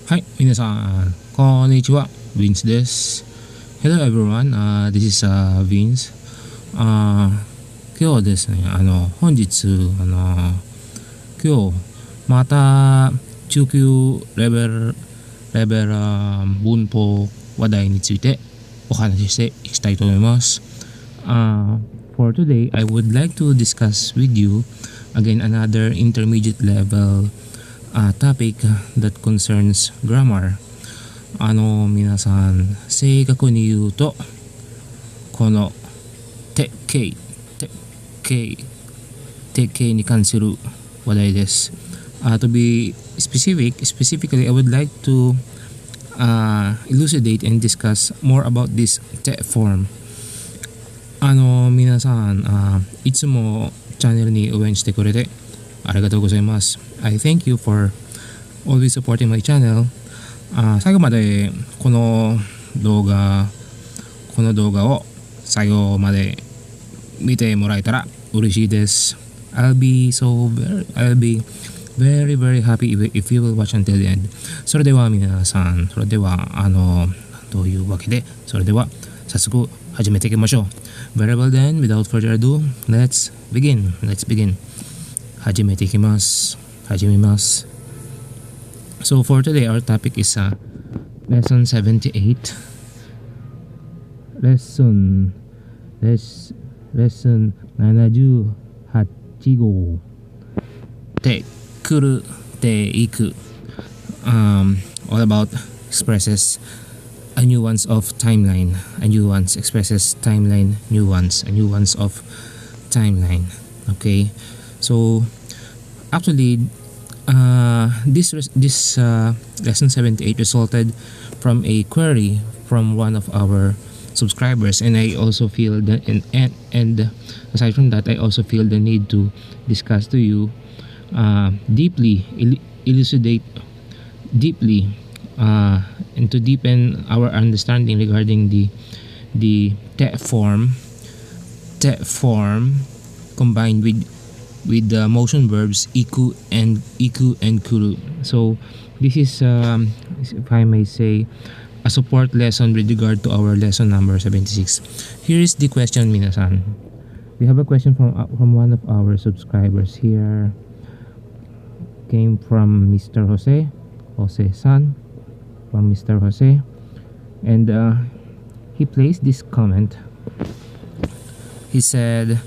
はい、皆さん、こんにちは。Vince です。Hello everyone, this is Vince. 今日はですね、本日、今日、また、中級レベル文法話題についてお話ししていきたいと思います。For today, I would like to discuss with you again another intermediate level topic that concerns grammar. 皆さん、正確に言うと、この定型に関する話題です。To be specifically, I would like to elucidate and discuss more about this 定 form. 皆さん、いつもチャンネルに応援してくれてありがとうございます。I thank you for always supporting my channel. 最後までこの動画を最後まで見てもらえたら嬉しいです。I'll be very very happy if you will watch until the end. それでは皆さん、というわけで、それでは早速始めていきましょう。Very well then, without further ado, let's begin. 始めます。So for today, our topic is lesson 78. Lesson 78号。てくる、ていく。All about expresses a nuance of timeline. A nuance expresses timeline nuance. A nuance of timeline. Okay. So actually, this lesson 78 resulted from a query from one of our subscribers, and I also feel that and aside from that, I also feel the need to discuss to you elucidate deeply and to deepen our understanding regarding the te form combined with the motion verbs iku and kuru. So this is if I may say, a support lesson with regard to our lesson number 76. Here is the question, minasan. We have a question from one of our subscribers here. Came from Mr. Jose San, from Mr. Jose, and he placed this comment. He said,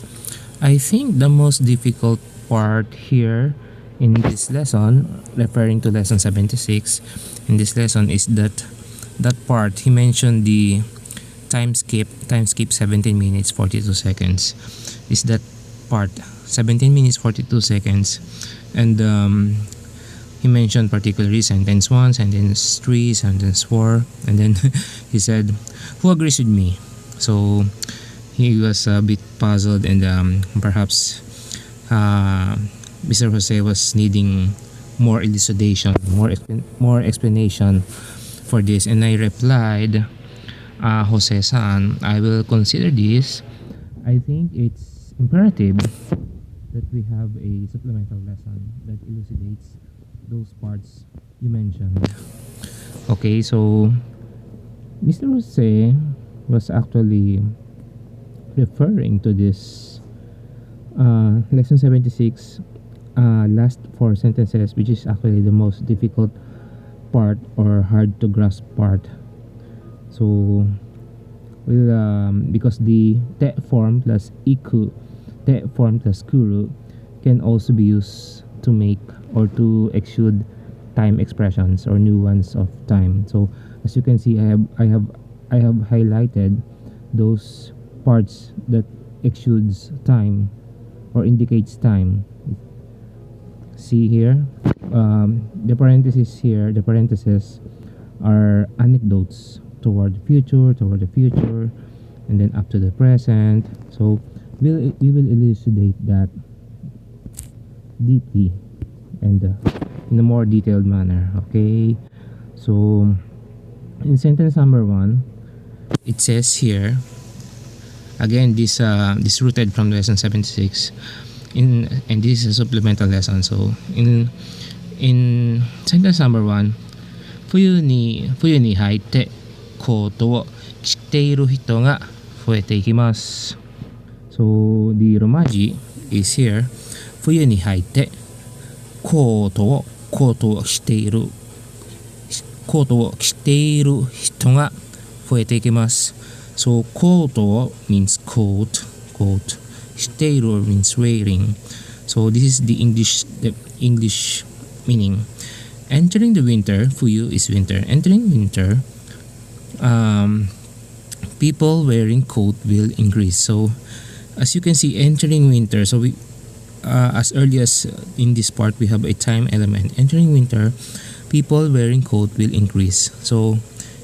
I think the most difficult part here in this lesson, referring to lesson 76, in this lesson is that part he mentioned the time skip 17 minutes 42 seconds. Is that part 17 minutes 42 seconds, and he mentioned particularly sentence 1, sentence 3, sentence 4, and then he said, who agrees with me? So he was a bit puzzled, and perhaps Mr. Jose was needing more elucidation, more explanation for this. And I replied, Jose San, I will consider this. I think it's imperative that we have a supplemental lesson that elucidates those parts you mentioned. Okay, so Mr. Jose was actually referring to this lesson 76 last 4 sentences, which is actually the most difficult part or hard to grasp part. So because the te form plus iku, te form plus kuru can also be used to make or to exude time expressions or nuance of time. So as you can see, I have highlighted those parts that exudes time or indicates time. See here, the parentheses are anecdotes toward the future, and then up to the present. So we will elucidate that deeply and in a more detailed manner. Okay, so in sentence number 1, it says here, again, this rooted from lesson 76, and this is a supplemental lesson. So in sentence number 1, 冬に入ってコートを着ている人が増えていきます。So the romaji is here. 冬に入ってコートを着ている人が増えていきます。So コート means coat. 着ている means wearing. So this is the English meaning. Entering the winter, 冬 is winter. Entering winter, people wearing coat will increase. So as you can see, entering winter, so we as early as in this part we have a time element. Entering winter, people wearing coat will increase. So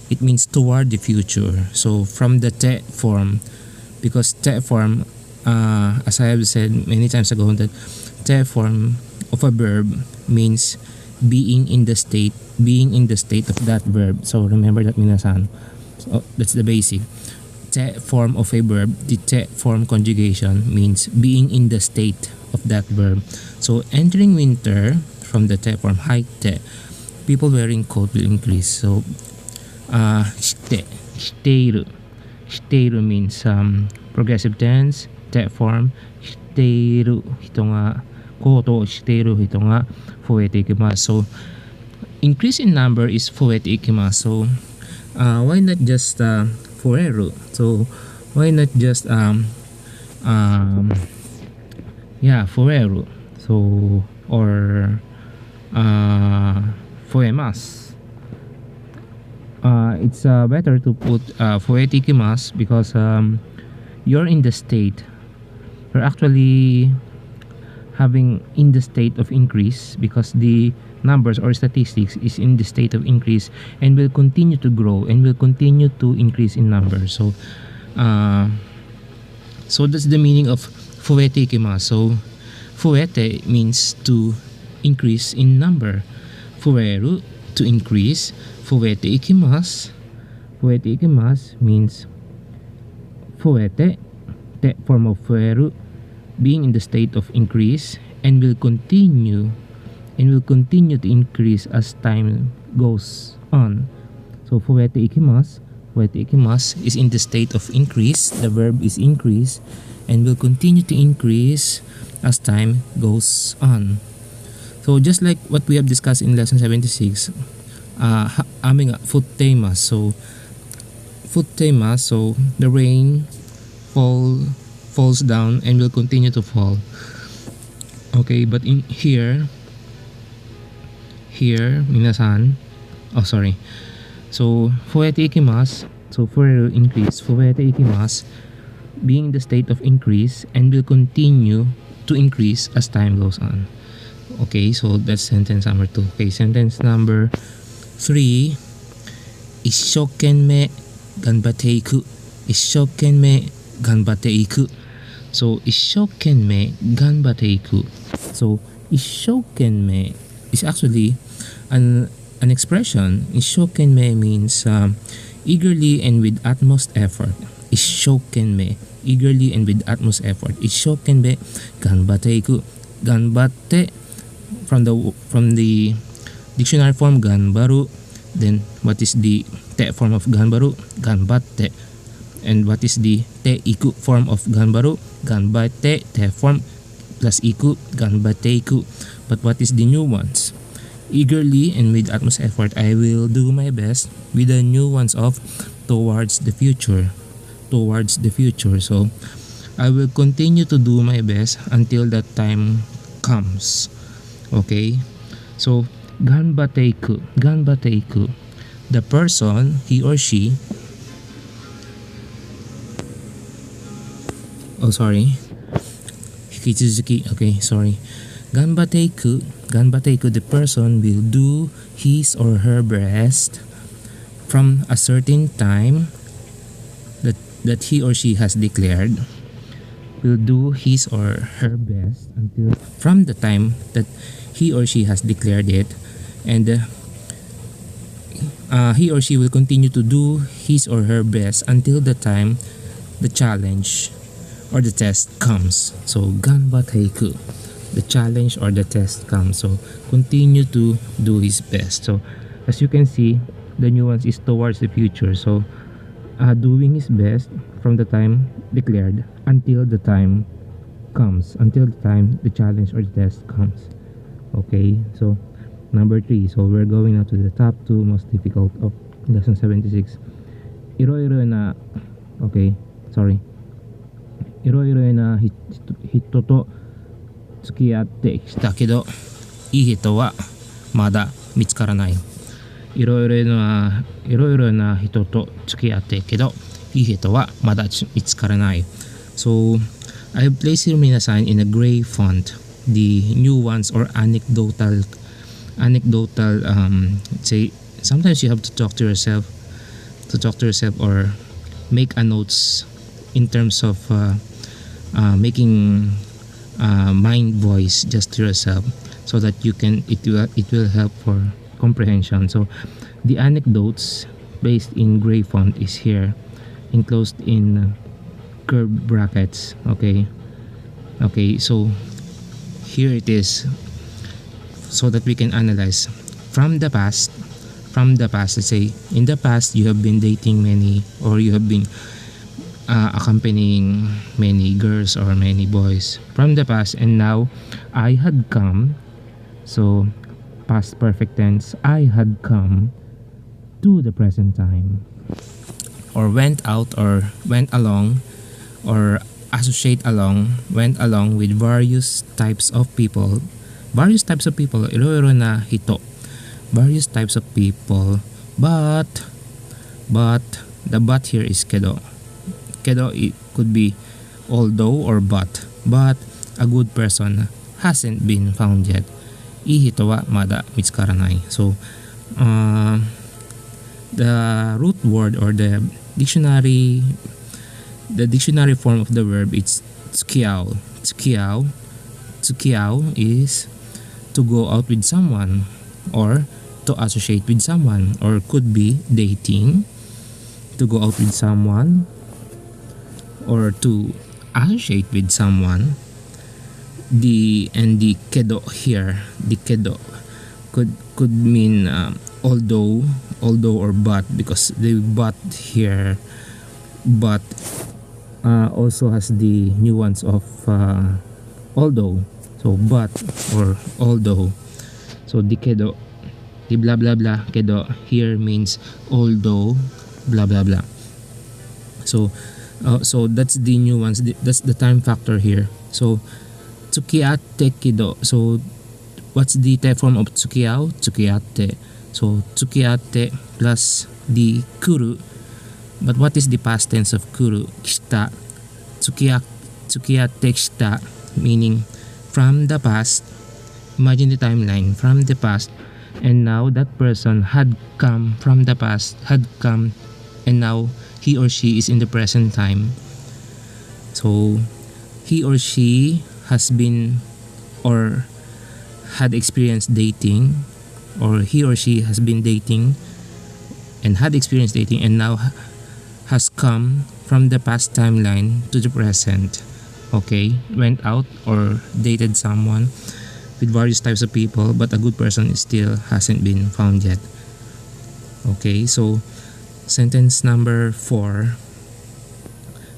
it means toward the future. So from the te form, because te form, as I have said many times ago, that te form of a verb means being in the state of that verb. So remember that, minasan. So that's the basic. Te form of a verb, the te form conjugation means being in the state of that verb. So entering winter, from the te form, haite, people wearing coat will increase. So shiteiru means progressive tense. Te form, shiteiru hito ga, koto o shiteiru hito ga fuete ikimasu. So increase in number is fuete ikimasu. So why not just fueru? So why not just fueru? So or fuemasu. It's better to put fuete ikimasu because you're in the state. You're actually having in the state of increase because the numbers or statistics is in the state of increase and will continue to grow and will continue to increase in numbers. So that's the meaning of fuete ikimasu. So fuete means to increase in number. Fueru, to increase. Fuete ikimasu means fuete, the form of fueru, being in the state of increase and will continue to increase as time goes on. So fuete ikimasu is in the state of increase. The verb is increase and will continue to increase as time goes on. So just like what we have discussed in lesson 76, aming futteimasu. So the rain falls down and will continue to fall. Okay, but in here minasan, so fuete ikimasu, so fueru increase, fuete ikimasu, being in the state of increase and will continue to increase as time goes on. Okay, so that's sentence number 2. Okay, sentence number 3, 一生懸命頑張っていく。一生懸命頑張っていく。So 一生懸命頑張っていく。So 一生懸命 is actually an expression. 一生懸命 means eagerly and with utmost effort. 一生懸命 eagerly and with utmost effort. 一生懸命頑張っていく。頑張って from the dictionary form 頑張る. Then what is the te form of 頑張る? 頑張って. And what is the te iku form of 頑張る? 頑張って te form plus iku 頑張っていく. But what is the new ones? Eagerly and with utmost effort, I will do my best, with the new ones of towards the future. So I will continue to do my best until that time comes. Okay, so 頑張っていく. The person, he or she, okay, sorry. 頑張っていく, the person will do his or her best from a certain time that he or she has declared. Will do his or her best until from the time that he or she has declared it, and he or she will continue to do his or her best until the time the challenge or the test comes. So 頑張っていく, the challenge or the test comes. So continue to do his best. So as you can see, the nuance is towards the future. So doing his best from the time declared until the time comes, until the time the challenge or the test comes. Okay, so number 3. So we're going now to the top 2 most difficult of lesson 76. Iro-iro na, okay, sorry. Iro-iro na hito to tsukiyatte kita kedo, ii hito wa mada mitsukaranai. Iro-iro na hito to tsukiyatte kedo, ii hito wa mada mitsukaranai. So I have placed here minasan in a gray font the nuance or anecdotal say sometimes you have to talk to yourself or make a notes in terms of making mind voice just to yourself, so that you can it will help for comprehension. So the anecdotes based in gray font is here enclosed in curved brackets. Okay, so here it is, so that we can analyze from the past. Let's say in the past you have been dating many, or you have been accompanying many girls or many boys from the past, and now I had come. So past perfect tense, I had come to the present time, or went out, or went along, or went along with various types of people. Iro-iro na hito, various types of people, but the but here is kedo. It could be although or but a good person hasn't been found yet. Ii hito wa mada mitsukaranai. So the root word or the dictionary form of the verb is tsukiao. Tsukiao is to go out with someone, or to associate with someone, or could be dating, to go out with someone, or to associate with someone. The kedo here, the kedo could mean although or but, because the but here, but also has the nuance of although. So but or although. So the kedo, the blah blah blah kedo here means although blah blah blah. So that's the nuance, that's the time factor here. So tsukiyatte kedo. So what's the type form of tsukiyao? Tsukiyatte. So tsukiyatte plus the kuru. But what is the past tense of kuru? Kishita. Tsukiyatte kishita, meaning from the past. Imagine the timeline from the past, and now that person had come from the past, and now he or she is in the present time. So he or she has been or had experienced dating, or he or she has been dating and had experienced dating, and now has come from the past timeline to the present. Okay, went out or dated someone with various types of people, but a good person still hasn't been found yet. Okay, so sentence number 4.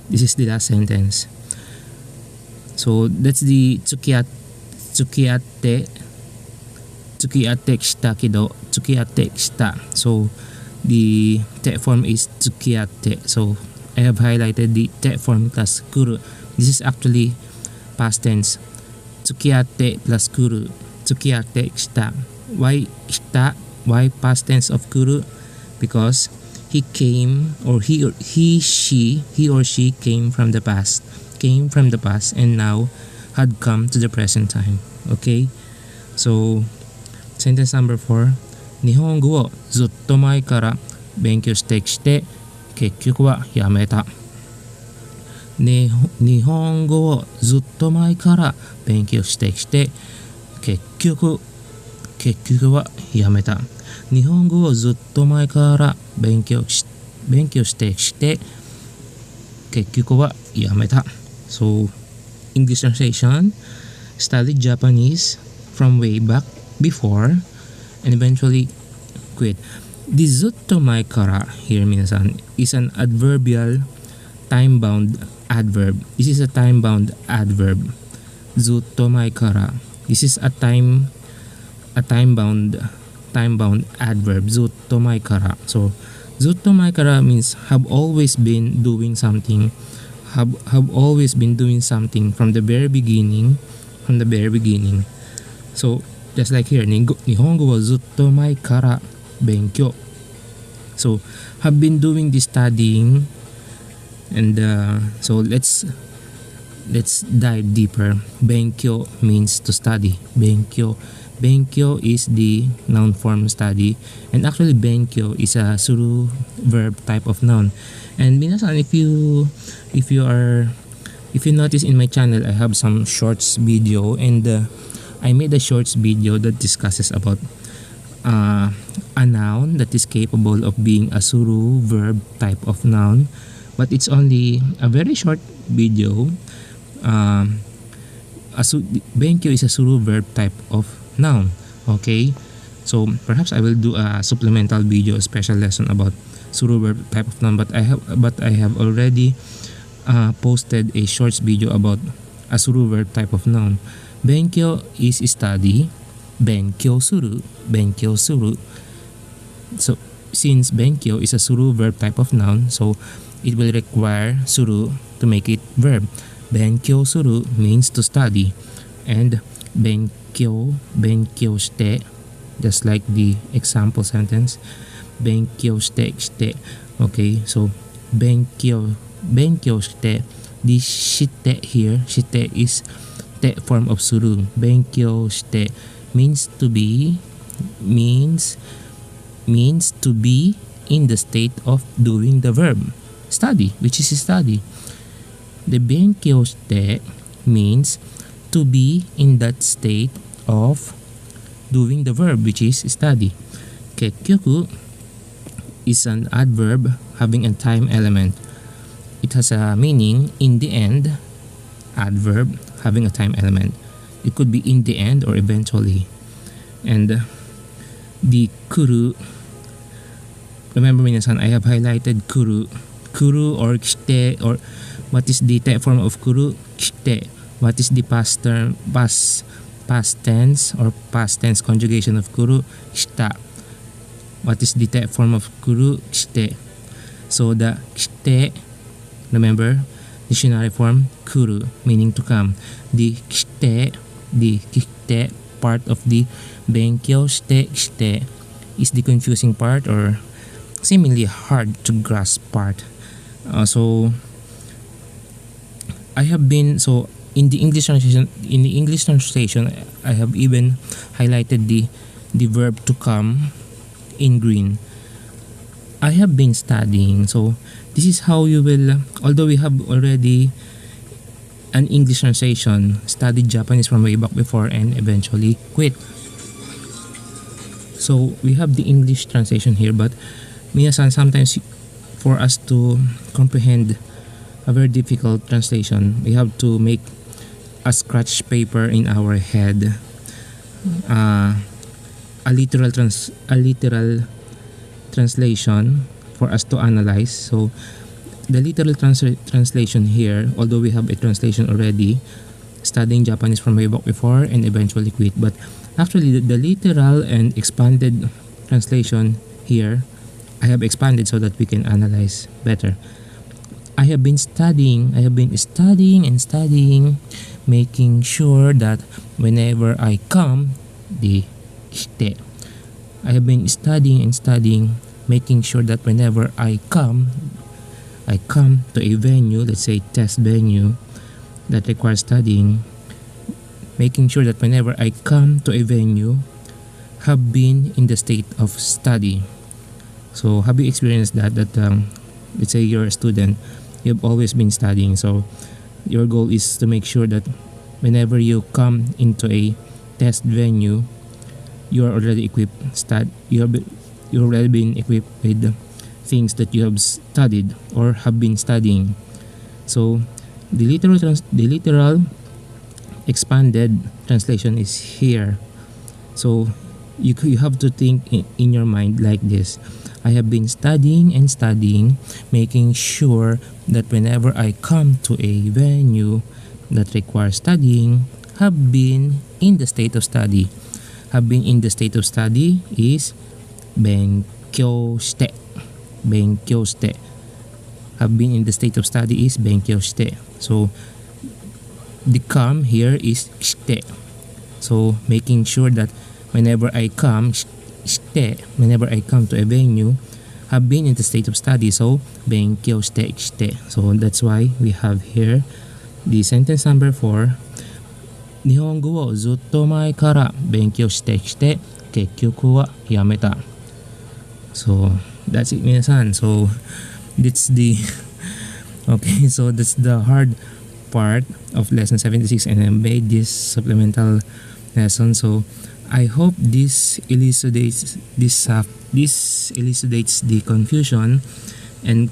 This is the last sentence. So that's the tsukiyatte kishita kedo, tsukiyatte kishita. So the te form is tsukiyatte. So I have highlighted the te form plus kuru. This is actually past tense. Tsukiyatte plus kuru. Tsukiyatte kishita. Why kishita? Why past tense of kuru? Because he came, or he or she came from the past, and now had come to the present time. Okay, so sentence number 4. 日本語をずっと前から勉強してきて結局はやめた。日本語をずっと前から勉強してきて結局はやめた。日本語をずっと前から勉強してきて結局はやめた。So English translation: studied Japanese from way back before, and eventually quit. The zuttomai kara here, minasan, is an adverbial time-bound adverb. This is a time-bound adverb. Zuttomai kara. This is a time-bound adverb. Zuttomai kara. So zuttomai kara means have always been doing something. Have always been doing something from the very beginning. So just like here, Nihongo wa zutto mai kara benkyou. So have been doing the studying, and so let's dive deeper. Benkyou means to study. Benkyou is the noun form study, and actually benkyou is a suru verb type of noun. And minasan, if you notice in my channel, I have some shorts video, and I made a shorts video that discusses about a noun that is capable of being a suru verb type of noun, but it's only a very short video. Benkyou is a suru verb type of noun. Okay, so perhaps I will do a supplemental video, a special lesson about suru verb type of noun. But I have already posted a shorts video about a suru verb type of noun. Benkyou is study. Benkyou suru. So since benkyou is a suru verb type of noun, so it will require suru to make it verb. Benkyou suru means to study, and benkyou shite, just like the example sentence, benkyou shite. Okay, so benkyou shite. The shite here, shite is te form of suru. Benkyou shite means to be in the state of doing the verb study, which is study. The benkyou shite means to be in that state of doing the verb, which is study. Kekkyoku is an adverb having a time element. It has a meaning in the end. Adverb having a time element. It could be in the end or eventually. And the kuru, remember minasan, I have highlighted kuru or kite, or what is the te form of kuru? Kite. What is the past tense or past tense conjugation of kuru? Kita. What is the te form of kuru? Kite. So the kite, remember, dictionary form, kuru, meaning to come. The kite part of the benkyou shite is the confusing part, or seemingly hard to grasp part. So I have been, so in the English translation, I have even highlighted the verb to come in green. I have been studying. So this is how you will, although we have already an English translation, studied Japanese from way back before and eventually quit. So we have the English translation here, but minasan, sometimes for us to comprehend a very difficult translation, we have to make a scratch paper in our head, a literal translation for us to analyze. So the literal translation here, although we have a translation already, studying Japanese from way back before and eventually quit, but actually the literal and expanded translation here, I have expanded so that we can analyze better. I have been studying, making sure that whenever I come, the shite. I have been studying, making sure that whenever I come to a venue, let's say test venue that requires studying, making sure that whenever I come to a venue, have been in the state of study. So have you experienced that let's say you're a student, you've always been studying, so your goal is to make sure that whenever you come into a test venue, you are already equipped. You've already been equipped with things that you have studied or have been studying. So the literal expanded translation is here. So you have to think in your mind like this. I have been studying and studying, making sure that whenever I come to a venue that requires studying, have been in the state of study. Have been in the state of study is 勉強して。勉強して。Have been in the state of study is 勉強して。So the come here is して。So making sure that whenever I come して、whenever I come to a venue, have been in the state of study. So 勉強して。So that's why we have here the sentence number 4. 日本語をずっと前から勉強してきて結局はやめた。So that's it 皆さん。So that's the okay, so that's the hard part of lesson 76 and I made this supplemental lesson. So I hope this elucidates the confusion and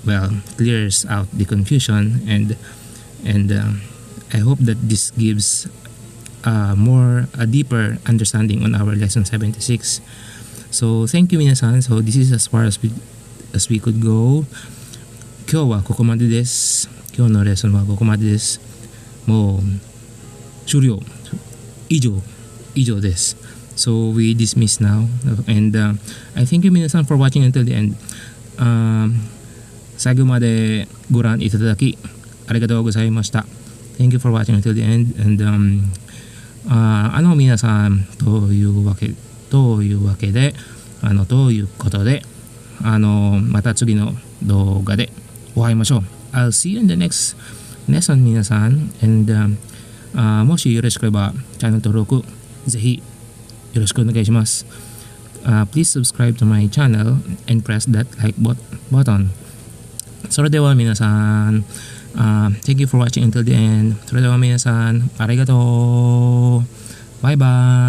well clears out the confusion and I hope that this gives a deeper understanding on our lesson 76. So thank you 皆さん. So this is as far as we could go. 今日はここまでです。今日のレッスンはここまでです。もう終了。以上です。So we dismiss now and I thank you 皆さん for watching until the end. 最後までご覧いただきありがとうございました。Thank you for watching until the end and 皆さんというわけでということでまた次の動画でお会いしましょう。I'll see you in the next lesson 皆さん and もしよろしければチャンネル登録ぜひよろしくお願いします。Please subscribe to my channel and press that like button. それでは皆さんThank you for watching until the end. それでは皆さんありがとう。バイバイ。